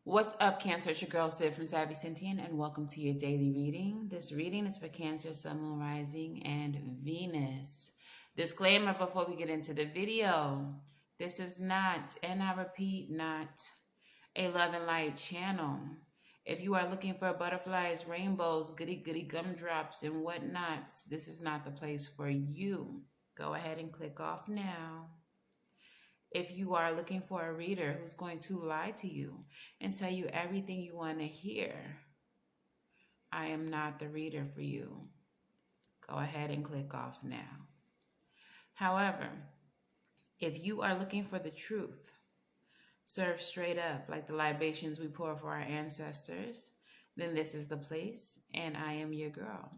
What's up, Cancer? It's your girl Sid from Savvy Sentient, and welcome to your daily reading. This reading is for Cancer, Sun, Moon, Rising, and Venus. Disclaimer before we get into the video. This is not, and I repeat, not a love and light channel. If you are looking for butterflies, rainbows, goody gumdrops, and whatnots, this is not the place for you. Go ahead and click off now. If you are looking for a reader who's going to lie to you and tell you everything you want to hear, I am not the reader for you. Go ahead and click off now. However, if you are looking for the truth, served straight up like the libations we pour for our ancestors, then this is the place, and I am your girl.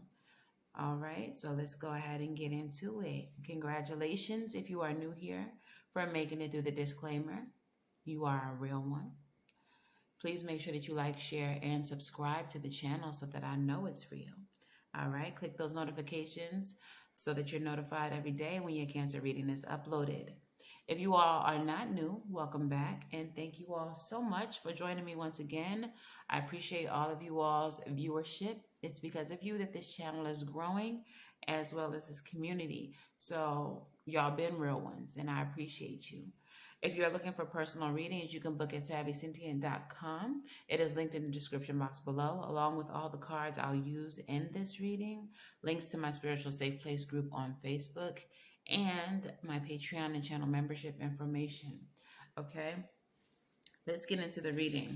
All right, so let's go ahead and get into it. Congratulations if you are new here for making it through the disclaimer. You are a real one. Please make sure that you like, share, and subscribe to the channel so that I know it's real. All right, click those notifications so that you're notified every day when your Cancer reading is uploaded. If you all are not new, welcome back, and thank you all so much for joining me once again. I appreciate all of you all's viewership. It's because of you that this channel is growing, as well as this community. So y'all been real ones, and I appreciate you. If you're looking for personal readings, you can book at SavvySentient.com. It is linked in the description box below, along with all the cards I'll use in this reading, links to my Spiritual Safe Place group on Facebook, and my Patreon and channel membership information. Okay, let's get into the reading.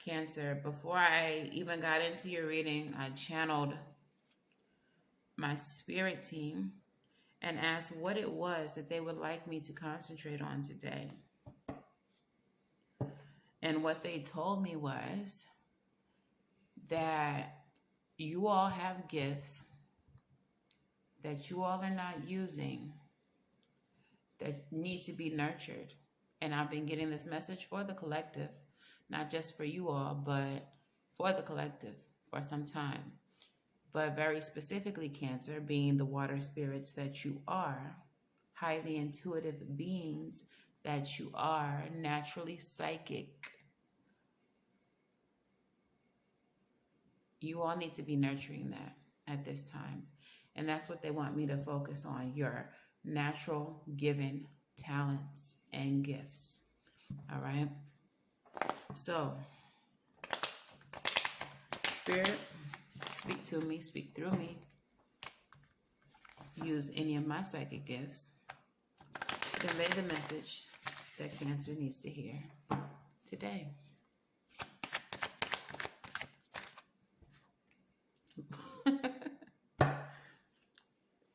Cancer, before I even got into your reading, I channeled my spirit team and asked what it was that they would like me to concentrate on today. And what they told me was that you all have gifts that you all are not using that need to be nurtured. And I've been getting this message for the collective, not just for you all, but for the collective for some time. But very specifically, Cancer, being the water spirits that you are, highly intuitive beings that you are, naturally psychic. You all need to be nurturing that at this time. And that's what they want me to focus on, your natural given talents and gifts. All right? So, Spirit, speak to me, speak through me. Use any of my psychic gifts to convey the message that Cancer needs to hear today.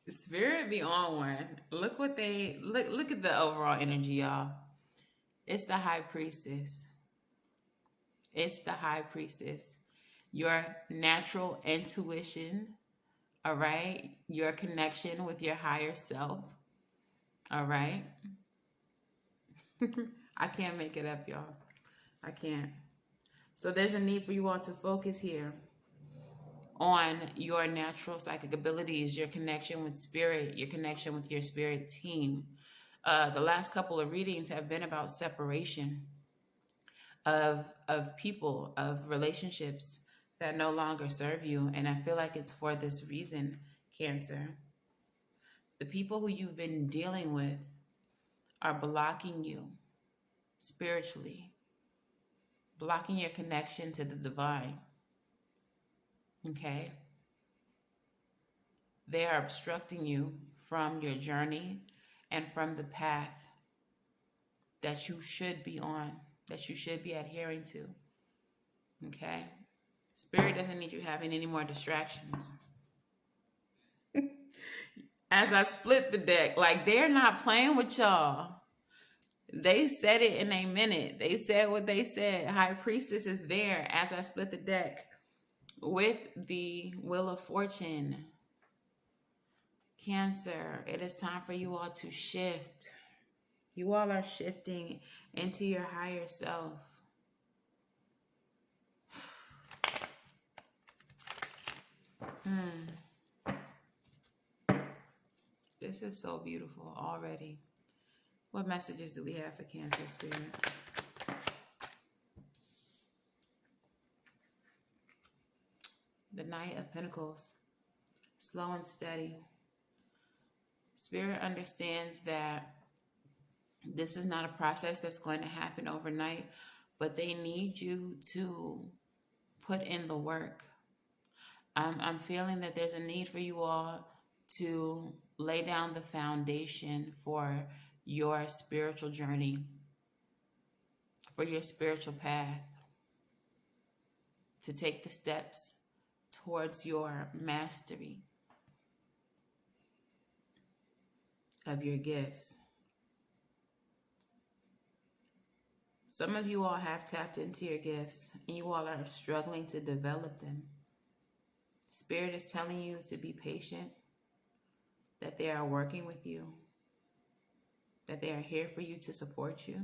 Spirit be on one. Look what they look at the overall energy, y'all. It's the High Priestess. It's the High Priestess. Your natural intuition, all right? Your connection with your higher self, all right? I can't make it up, y'all. I can't. So there's a need for you all to focus here on your natural psychic abilities, your connection with spirit, your connection with your spirit team. The last couple of readings have been about separation of people, of relationships that no longer serve you. And I feel like it's for this reason, Cancer. The people who you've been dealing with are blocking you spiritually, blocking your connection to the divine. Okay? They are obstructing you from your journey and from the path that you should be on, that you should be adhering to. Okay? Spirit doesn't need you having any more distractions. As I split the deck, like they're not playing with y'all. They said it in a minute. They said what they said. High Priestess is there as I split the deck with the Wheel of Fortune. Cancer, it is time for you all to shift. You all are shifting into your higher self. This is so beautiful already. What messages do we have for Cancer, Spirit? Knight of Pentacles. Slow and steady. Spirit understands that this is not a process that's going to happen overnight, but they need you to put in the work. I'm feeling that there's a need for you all to lay down the foundation for your spiritual journey, for your spiritual path, to take the steps towards your mastery of your gifts. Some of you all have tapped into your gifts and you all are struggling to develop them. Spirit is telling you to be patient, that they are working with you, that they are here for you to support you.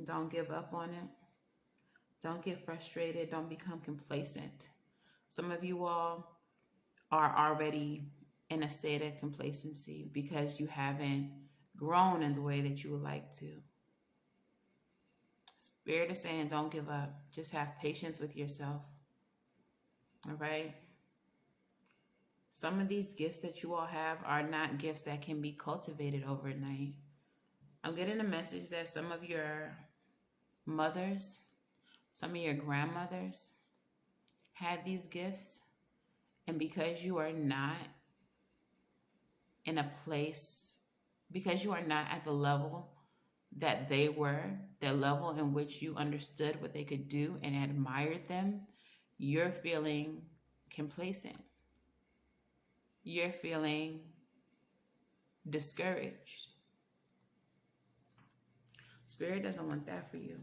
Don't give up on it. Don't get frustrated. Don't become complacent. Some of you all are already in a state of complacency because you haven't grown in the way that you would like to. Spirit is saying, don't give up. Just have patience with yourself. All right? Some of these gifts that you all have are not gifts that can be cultivated overnight. I'm getting a message that some of your mothers, some of your grandmothers had these gifts, and because you are not in a place, because you are not at the level that they were, the level in which you understood what they could do and admired them, you're feeling complacent. You're feeling discouraged. Spirit doesn't want that for you.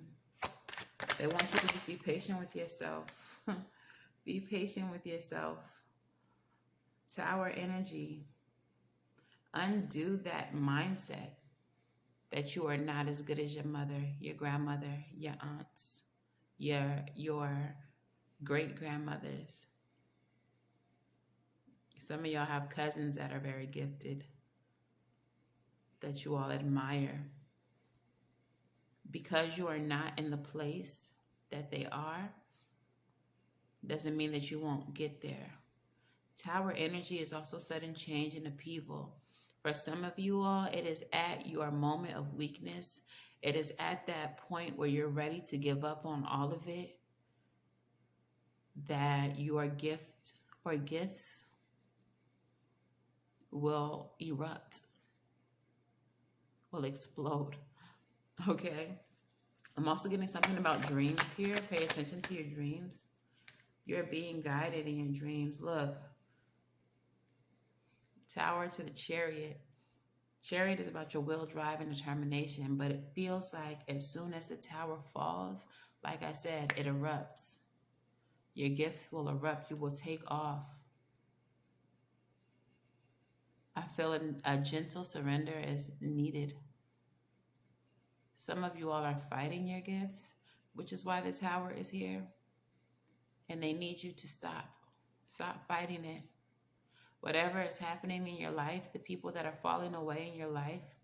They want you to just be patient with yourself. Be patient with yourself. Tower energy. Undo that mindset that you are not as good as your mother, your grandmother, your aunts, your great-grandmothers. Some of y'all have cousins that are very gifted, that you all admire. Because you are not in the place that they are, doesn't mean that you won't get there. Tower energy is also sudden change and upheaval. For some of you all, it is at your moment of weakness. It is at that point where you're ready to give up on all of it, that your gift or gifts will erupt, will explode. Okay? I'm also getting something about dreams here. Pay attention to your dreams. You're being guided in your dreams. Look. Tower to the Chariot. Chariot is about your will, drive, and determination, but it feels like as soon as the tower falls, like I said, it erupts. Your gifts will erupt. You will take off. I feel a gentle surrender is needed. Some of you all are fighting your gifts, which is why the tower is here. And they need you to stop. Stop fighting it. Whatever is happening in your life, the people that are falling away in your life,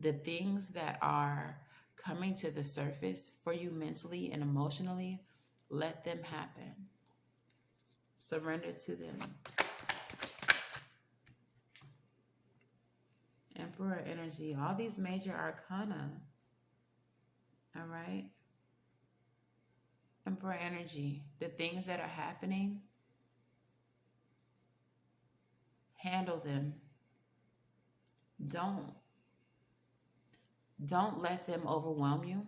the things that are coming to the surface for you mentally and emotionally, let them happen. Surrender to them. Emperor energy, all these major arcana. All right? Emperor energy, the things that are happening, handle them. Don't let them overwhelm you.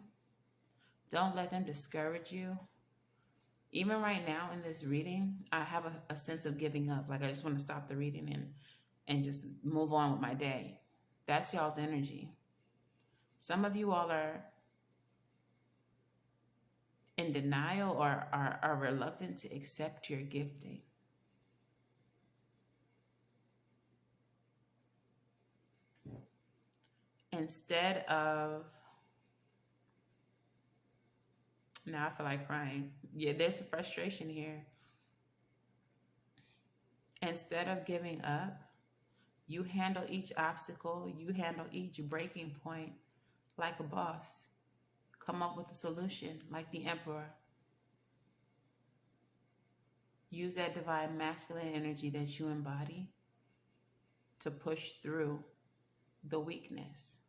Don't let them discourage you. Even right now in this reading, I have a sense of giving up. Like I just want to stop the reading and just move on with my day. That's y'all's energy. Some of you all are in denial or are reluctant to accept your gifting. Instead of, now I feel like crying. Yeah, there's a frustration here. Instead of giving up, you handle each obstacle, you handle each breaking point like a boss. Come up with a solution like the Emperor. Use that divine masculine energy that you embody to push through the weakness.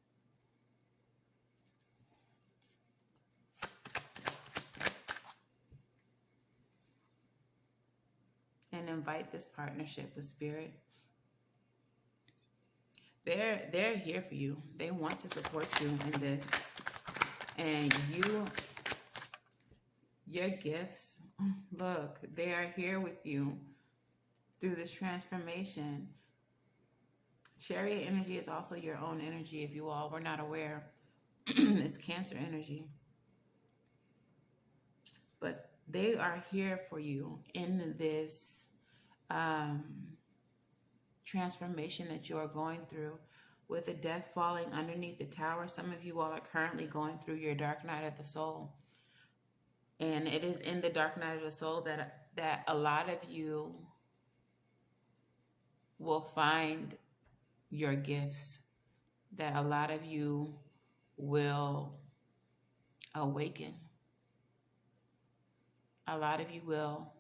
And invite this partnership with Spirit. They're here for you. They want to support you in this. And your gifts, look, they are here with you through this transformation. Chariot energy is also your own energy if you all were not aware. It's Cancer energy. But they are here for you in this transformation that you are going through. With the death falling underneath the tower, some of you all are currently going through your dark night of the soul. And it is in the dark night of the soul that a lot of you will find your gifts, that a lot of you will awaken. A lot of you will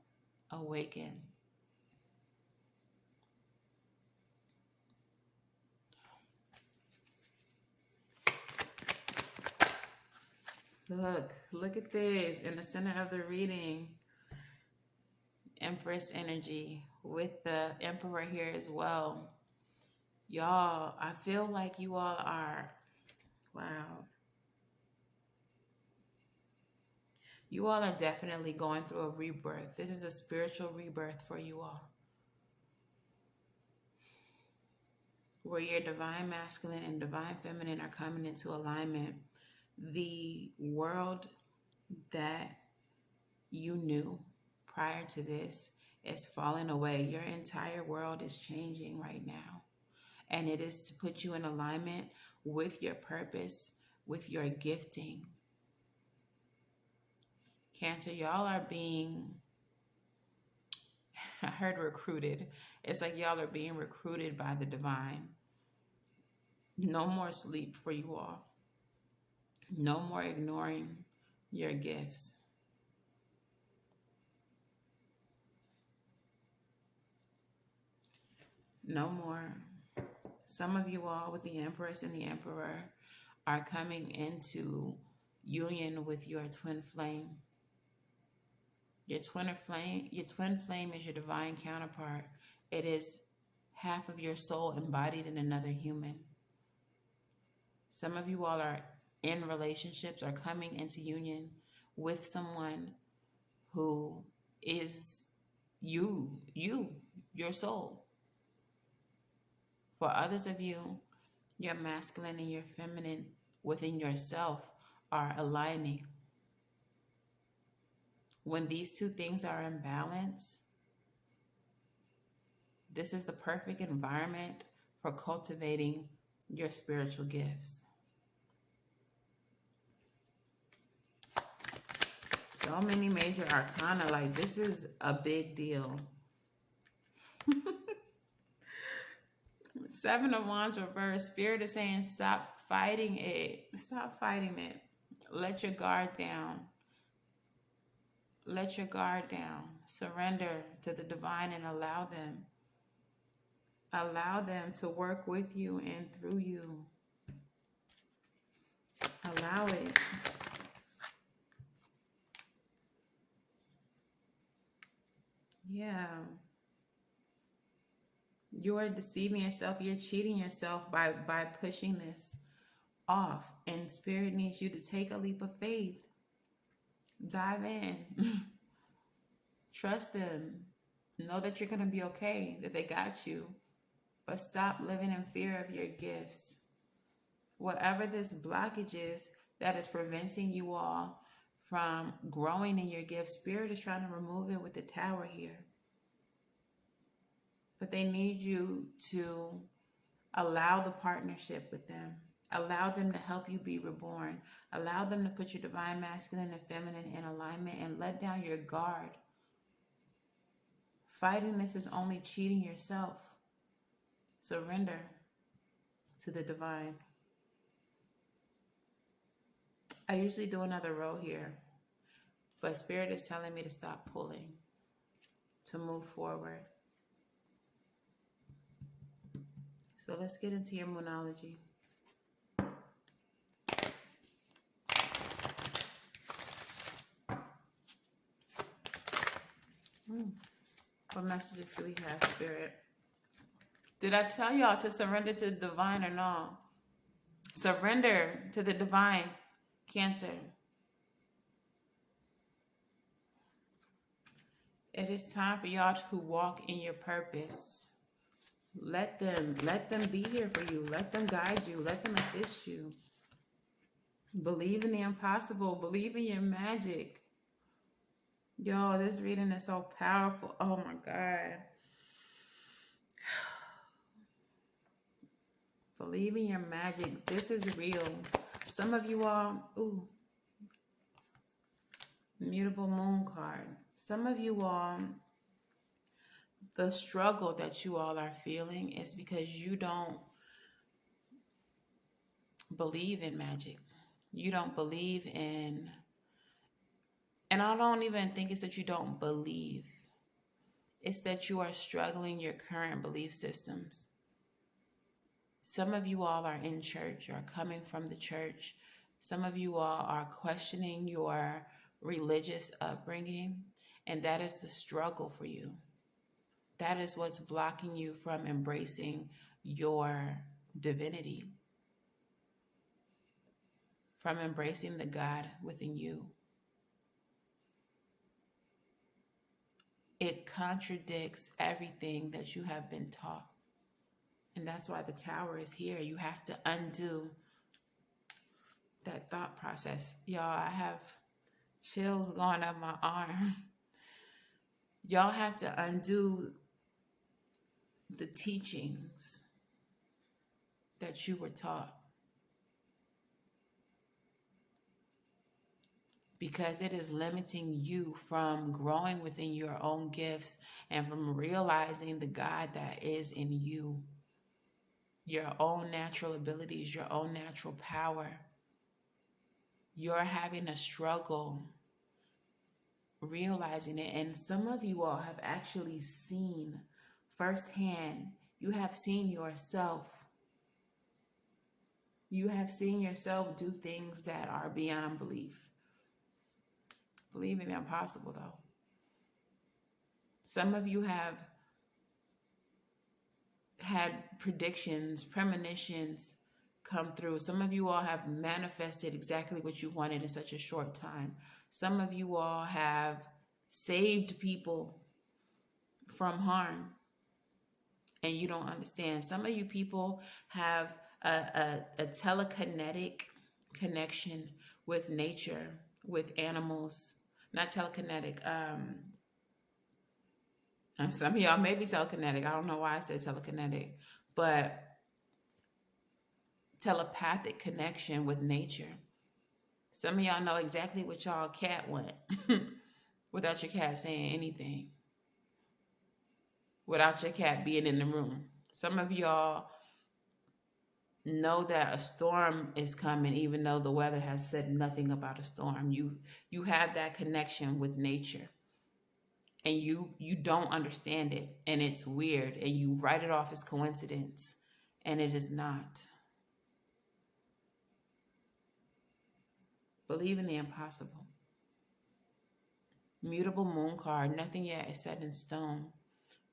awaken. Look at this in the center of the reading. Empress energy with the Emperor here as well. Y'all, I feel like you all are, wow. You all are definitely going through a rebirth. This is a spiritual rebirth for you all, where your divine masculine and divine feminine are coming into alignment. The world that you knew prior to this is falling away. Your entire world is changing right now. And it is to put you in alignment with your purpose, with your gifting. Cancer, y'all are being, I heard recruited. It's like y'all are being recruited by the divine. No more sleep for you all. No more ignoring your gifts. No more. Some of you all with the Empress and the Emperor are coming into union with your twin flame. Your twin flame is your divine counterpart. It is half of your soul embodied in another human. Some of you all are in relationships, are coming into union with someone who is your soul. For others of you, your masculine and your feminine within yourself are aligning. When these two things are in balance, this is the perfect environment for cultivating your spiritual gifts. So many major arcana, like this is a big deal. Seven of Wands reverse. Spirit is saying stop fighting it. Stop fighting it. Let your guard down. Let your guard down. Surrender to the divine and allow them. Allow them to work with you and through you. Allow it. Yeah. You are deceiving yourself. You're cheating yourself by pushing this off. And Spirit needs you to take a leap of faith. Dive in. Trust them. Know that you're going to be okay, that they got you. But stop living in fear of your gifts. Whatever this blockage is that is preventing you all from growing in your gifts, Spirit is trying to remove it with the Tower here. But they need you to allow the partnership with them. Allow them to help you be reborn. Allow them to put your divine masculine and feminine in alignment and let down your guard. Fighting this is only cheating yourself. Surrender to the divine. I usually do another row here, but Spirit is telling me to stop pulling, to move forward. So let's get into your moonology. What messages do we have, Spirit? Did I tell y'all to surrender to the divine or no? Surrender to the divine, Cancer. It is time for y'all to walk in your purpose. Let them be here for you. Let them guide you. Let them assist you. Believe in the impossible. Believe in your magic. Yo, this reading is so powerful. Oh my God. Believe in your magic. This is real. Some of you all, mutable moon card. Some of you all, the struggle that you all are feeling is because you don't believe in magic. You don't believe in, and I don't even think it's that you don't believe. It's that you are struggling your current belief systems. Some of you all are in church or coming from the church. Some of you all are questioning your religious upbringing, and that is the struggle for you. That is what's blocking you from embracing your divinity, from embracing the God within you. It contradicts everything that you have been taught. And that's why the tower is here. You have to undo that thought process. Y'all, I have chills going up my arm. Y'all have to undo the teachings that you were taught, because it is limiting you from growing within your own gifts and from realizing the God that is in you, your own natural abilities, your own natural power. You're having a struggle realizing it. And some of you all have actually seen firsthand, you have seen yourself. You have seen yourself do things that are beyond belief. Believe in the impossible, though. Some of you have had predictions, premonitions come through. Some of you all have manifested exactly what you wanted in such a short time. Some of you all have saved people from harm, and you don't understand. Some of you people have a telekinetic connection with nature, with animals. Not telekinetic. Some of y'all may be telekinetic. I don't know why I said telekinetic, but telepathic connection with nature. Some of y'all know exactly what y'all cat want without your cat saying anything, without your cat being in the room. Some of y'all know that a storm is coming even though the weather has said nothing about a storm. You have that connection with nature, and you don't understand it, and it's weird, and you write it off as coincidence, and it is not. Believe in the impossible. Mutable moon card, nothing yet is set in stone.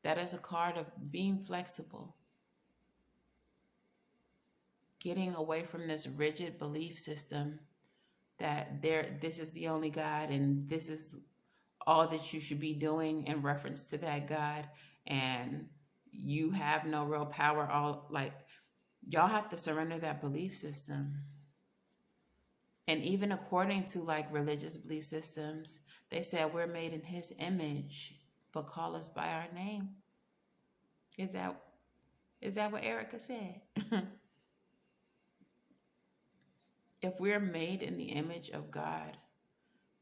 That is a card of being flexible, getting away from this rigid belief system that this is the only God and this is all that you should be doing in reference to that God, and you have no real power. Y'all have to surrender that belief system. And even according to religious belief systems, they said we're made in his image, but call us by our name. Is that what Erica said? If we're made in the image of God,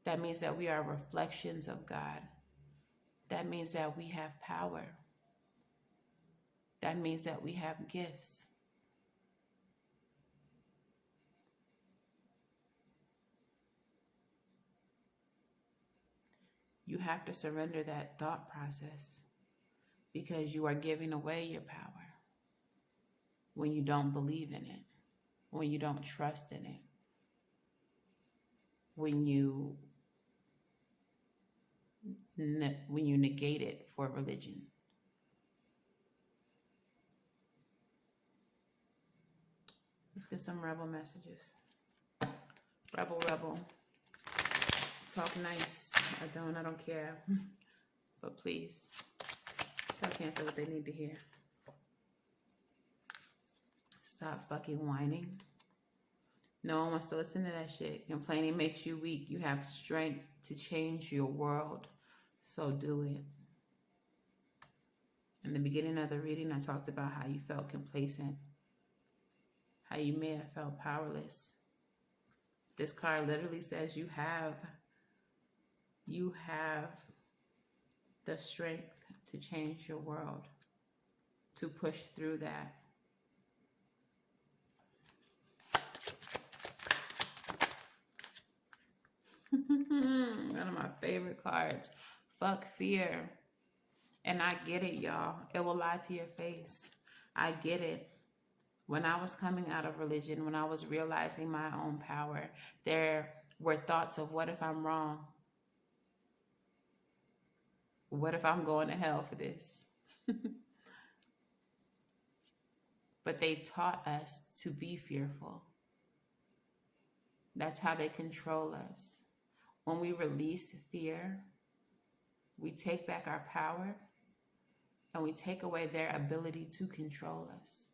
that means that we are reflections of God. That means that we have power. That means that we have gifts. You have to surrender that thought process because you are giving away your power when you don't believe in it, when you don't trust in it, when you negate it for religion. Let's get some rebel messages. Rebel, rebel. Talk nice. I don't care. But please, tell Cancer what they need to hear. Stop fucking whining. No one wants to listen to that shit. Complaining makes you weak. You have strength to change your world. So do it. In the beginning of the reading, I talked about how you felt complacent, how you may have felt powerless. This card literally says you have the strength to change your world, to push through that. One of my favorite cards. Fuck fear. And I get it, y'all. It will lie to your face. I get it. When I was coming out of religion, when I was realizing my own power, there were thoughts of, what if I'm wrong? What if I'm going to hell for this? But they taught us to be fearful. That's how they control us. When we release fear, we take back our power and we take away their ability to control us.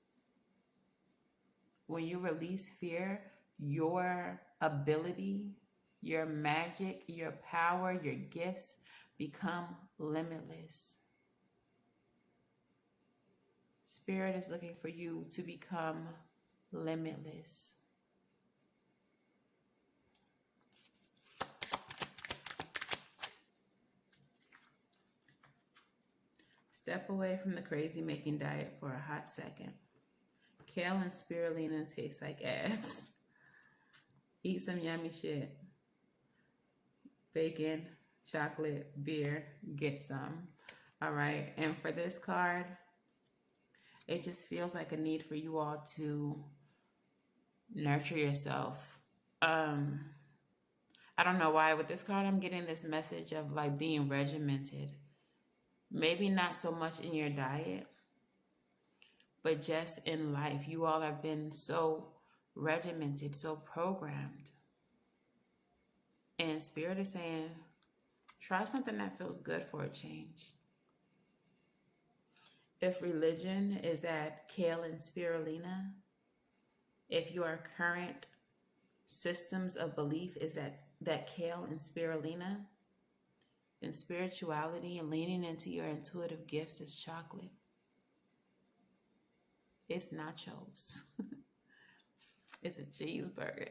When you release fear, your ability, your magic, your power, your gifts become limitless. Spirit is looking for you to become limitless. Step away from the crazy making diet for a hot second. Kale and spirulina taste like ass. Eat some yummy shit. Bacon, chocolate, beer, get some. All right. And for this card, it just feels like a need for you all to nurture yourself. I don't know why. With this card, I'm getting this message of like being regimented. Maybe not so much in your diet, but just in life. You all have been so regimented, so programmed. And Spirit is saying, try something that feels good for a change. If religion is that kale and spirulina, if your current systems of belief is that kale and spirulina, then spirituality and leaning into your intuitive gifts is chocolate. It's nachos. It's a cheeseburger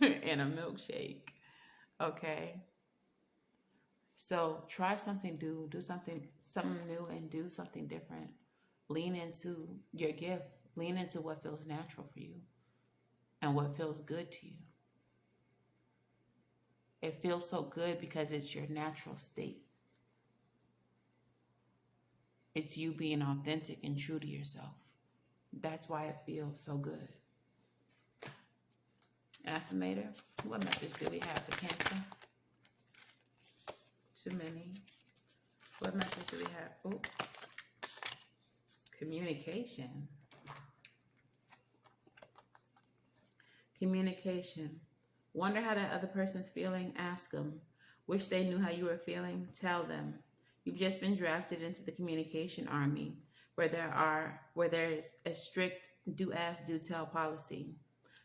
and a milkshake. Okay? So try something new, do something new and do something different. Lean into your gift. Lean into what feels natural for you and what feels good to you. It feels so good because it's your natural state. It's you being authentic and true to yourself. That's why it feels so good. Affirmator, what message do we have for Cancer? Too many. What message do we have? Oh, communication. Communication. Wonder how that other person's feeling? Ask them. Wish they knew how you were feeling? Tell them. You've just been drafted into the communication army where there's a strict do ask, do tell policy.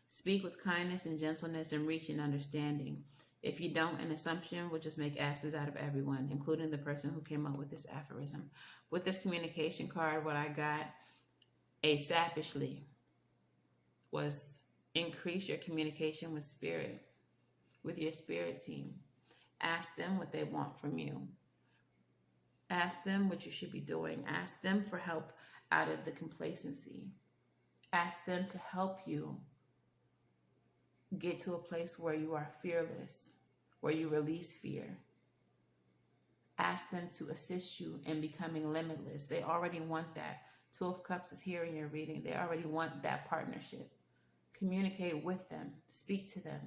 Speak with kindness and gentleness and reach an understanding. If you don't, an assumption will just make asses out of everyone, including the person who came up with this aphorism. With this communication card, what I got asapishly was increase your communication with spirit, with your spirit team. Ask them what they want from you. Ask them what you should be doing. Ask them for help out of the complacency. Ask them to help you get to a place where you are fearless, where you release fear. Ask them to assist you in becoming limitless. They already want that. Two of Cups is here in your reading. They already want that partnership. Communicate with them. Speak to them.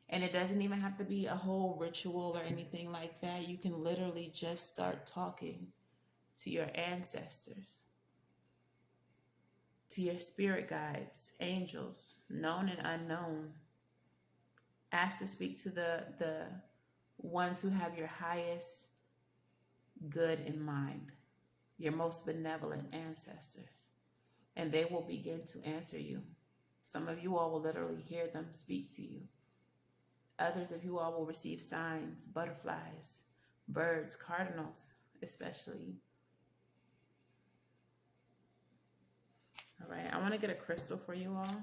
And it doesn't even have to be a whole ritual or anything like that. You can literally just start talking to your ancestors, to your spirit guides, angels, known and unknown. Ask to speak to the ones who have your highest good in mind, your most benevolent ancestors, and they will begin to answer you. Some of you all will literally hear them speak to you. Others of you all will receive signs, butterflies, birds, cardinals, especially. All right, I want to get a crystal for you all.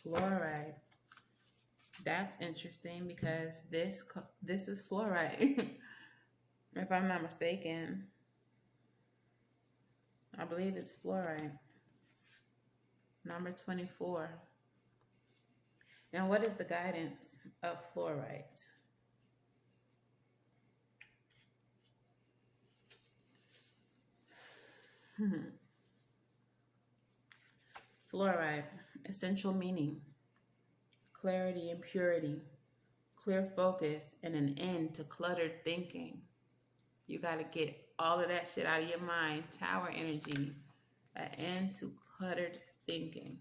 Fluoride. That's interesting because this is fluoride. If I'm not mistaken, I believe it's fluoride. Number 24. Now, what is the guidance of fluoride? Fluoride, essential meaning, clarity and purity, clear focus, and an end to cluttered thinking. You got to get all of that shit out of your mind. Tower energy, an end to cluttered thinking.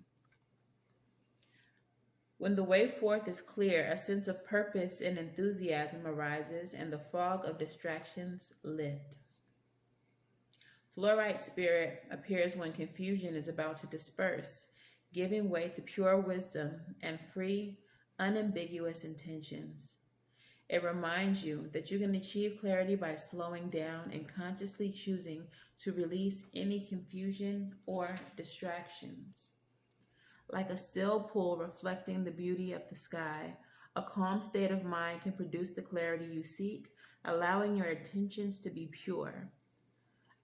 When the way forth is clear, a sense of purpose and enthusiasm arises, and the fog of distractions lift. Fluorite spirit appears when confusion is about to disperse, giving way to pure wisdom and free, unambiguous intentions. It reminds you that you can achieve clarity by slowing down and consciously choosing to release any confusion or distractions. Like a still pool reflecting the beauty of the sky, a calm state of mind can produce the clarity you seek, allowing your intentions to be pure.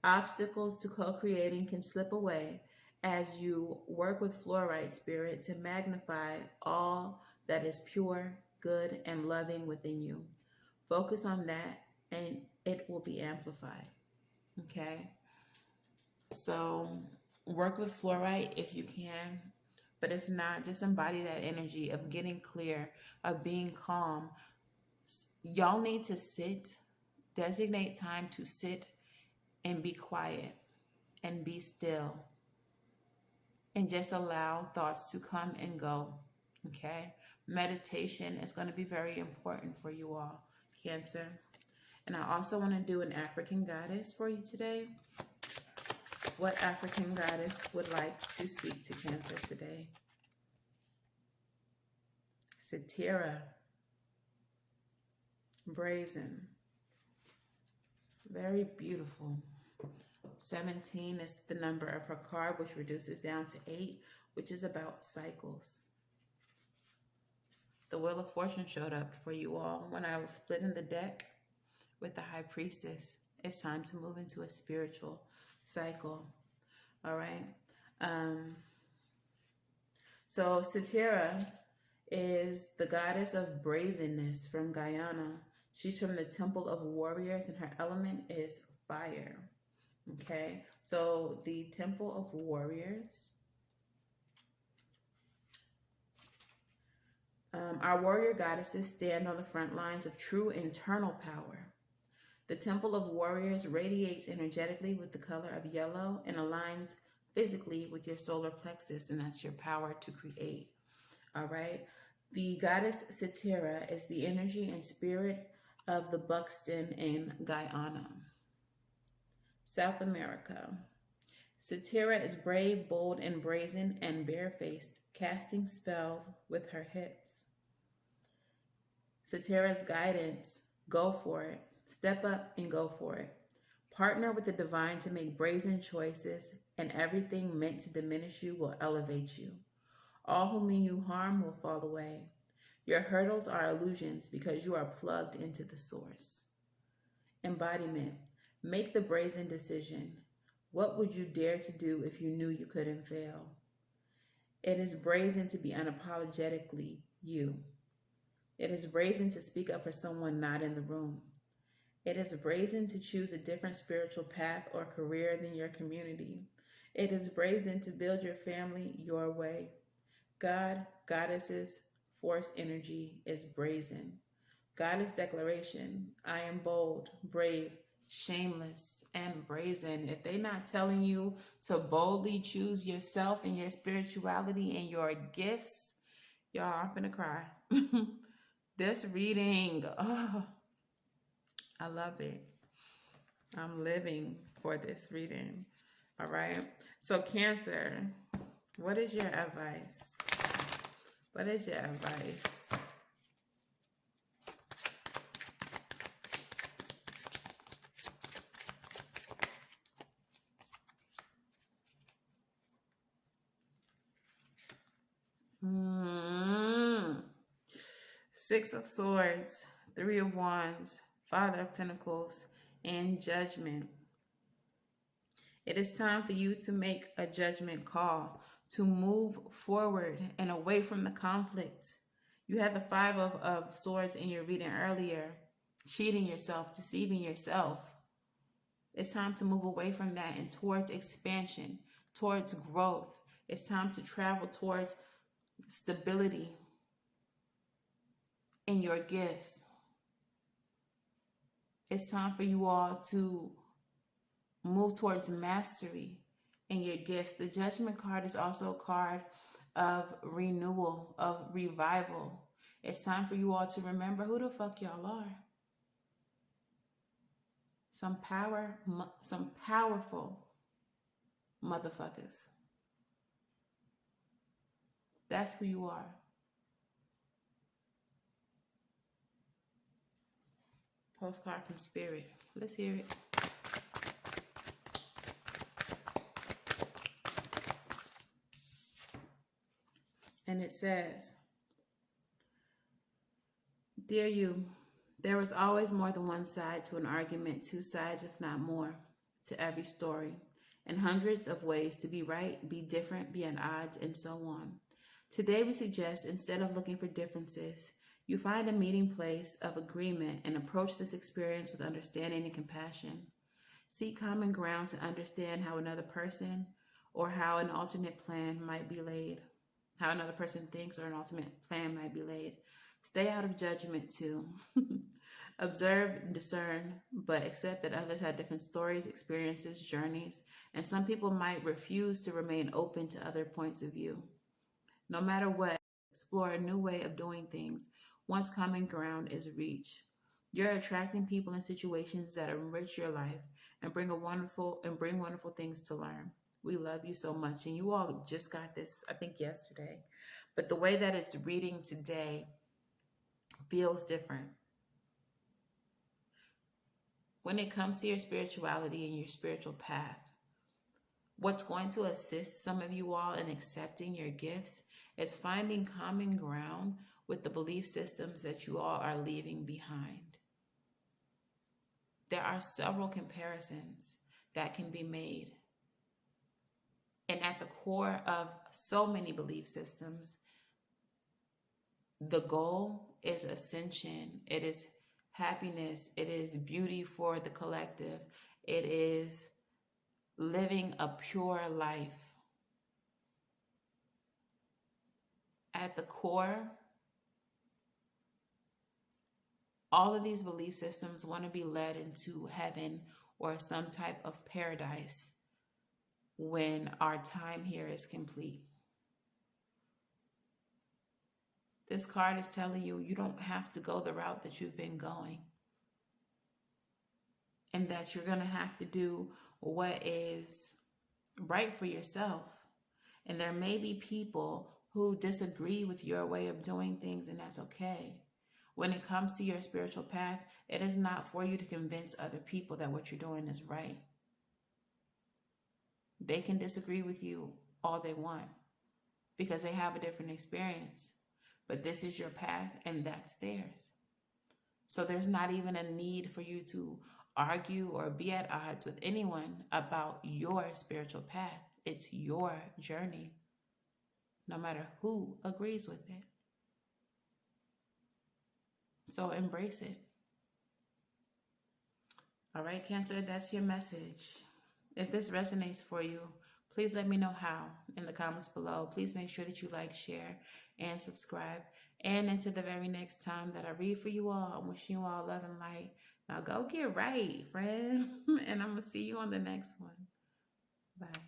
Obstacles to co-creating can slip away as you work with fluorite spirit to magnify all that is pure, good, and loving within you. Focus on that and it will be amplified. Okay? So work with fluorite if you can. But if not, just embody that energy of getting clear, of being calm. Y'all need to sit, designate time to sit and be quiet and be still and just allow thoughts to come and go. Okay? Meditation is going to be very important for you all, Cancer. And I also want to do an African goddess for you today. What African goddess would like to speak to Cancer today? Satira. Brazen. Very beautiful. 17 is the number of her card, which reduces down to 8, which is about cycles. The Wheel of Fortune showed up for you all when I was splitting the deck with the High Priestess. It's time to move into a spiritual cycle. All right. So Satira is the goddess of brazenness from Guyana. She's from the Temple of Warriors, and her element is fire. Okay, so the Temple of Warriors. Our warrior goddesses stand on the front lines of true internal power. The Temple of Warriors radiates energetically with the color of yellow and aligns physically with your solar plexus, and that's your power to create. All right. The goddess Satira is the energy and spirit of the Buxton in Guyana. South America. Satira is brave, bold, and brazen, and barefaced, casting spells with her hips. Satira's guidance, go for it. Step up and go for it. Partner with the divine to make brazen choices, and everything meant to diminish you will elevate you. All who mean you harm will fall away. Your hurdles are illusions because you are plugged into the source. Embodiment. Make the brazen decision. What would you dare to do if you knew you couldn't fail? It is brazen to be unapologetically you. It is brazen to speak up for someone not in the room. It is brazen to choose a different spiritual path or career than your community. It is brazen to build your family your way. God, goddesses, force energy is brazen. Goddess declaration, I am bold, brave, shameless, and brazen. If they're not telling you to boldly choose yourself and your spirituality and your gifts, y'all, I'm gonna cry. This reading, oh, I love it. I'm living for this reading. All right. So, Cancer, what is your advice? What is your advice? Six of Swords, Three of Wands, Father of Pentacles, and Judgment. It is time for you to make a judgment call, to move forward and away from the conflict. You had the Five of Swords in your reading earlier, cheating yourself, deceiving yourself. It's time to move away from that and towards expansion, towards growth. It's time to travel towards stability in your gifts. It's time for you all to move towards mastery in your gifts. The Judgment card is also a card of renewal, of revival. It's time for you all to remember who the fuck y'all are. Some powerful motherfuckers. That's who you are. Postcard from Spirit. Let's hear it. And it says, Dear you, there is always more than one side to an argument, two sides, if not more, to every story, and hundreds of ways to be right, be different, be at odds, and so on. Today we suggest, instead of looking for differences, you find a meeting place of agreement and approach this experience with understanding and compassion. Seek common ground to understand how another person or how an alternate plan might be laid. How another person thinks or an ultimate plan might be laid. Stay out of judgment too. Observe, discern, but accept that others have different stories, experiences, journeys, and some people might refuse to remain open to other points of view. No matter what, explore a new way of doing things once common ground is reached. You're attracting people and situations that enrich your life and bring wonderful things to learn. We love you so much. And you all just got this, I think, yesterday. But the way that it's reading today feels different. When it comes to your spirituality and your spiritual path, what's going to assist some of you all in accepting your gifts is finding common ground with the belief systems that you all are leaving behind. There are several comparisons that can be made. And at the core of so many belief systems, the goal is ascension. It is happiness. It is beauty for the collective. It is living a pure life. At the core, all of these belief systems want to be led into heaven or some type of paradise when our time here is complete. This card is telling you you don't have to go the route that you've been going, and that you're going to have to do what is right for yourself. And there may be people who disagree with your way of doing things, and that's okay. When it comes to your spiritual path, it is not for you to convince other people that what you're doing is right. They can disagree with you all they want because they have a different experience. But this is your path and that's theirs. So there's not even a need for you to argue or be at odds with anyone about your spiritual path. It's your journey, no matter who agrees with it. So embrace it. All right, Cancer, that's your message. If this resonates for you, please let me know how in the comments below. Please make sure that you like, share, and subscribe. And until the very next time that I read for you all, I'm wishing you all love and light. Now go get right, friend. And I'm going to see you on the next one. Bye.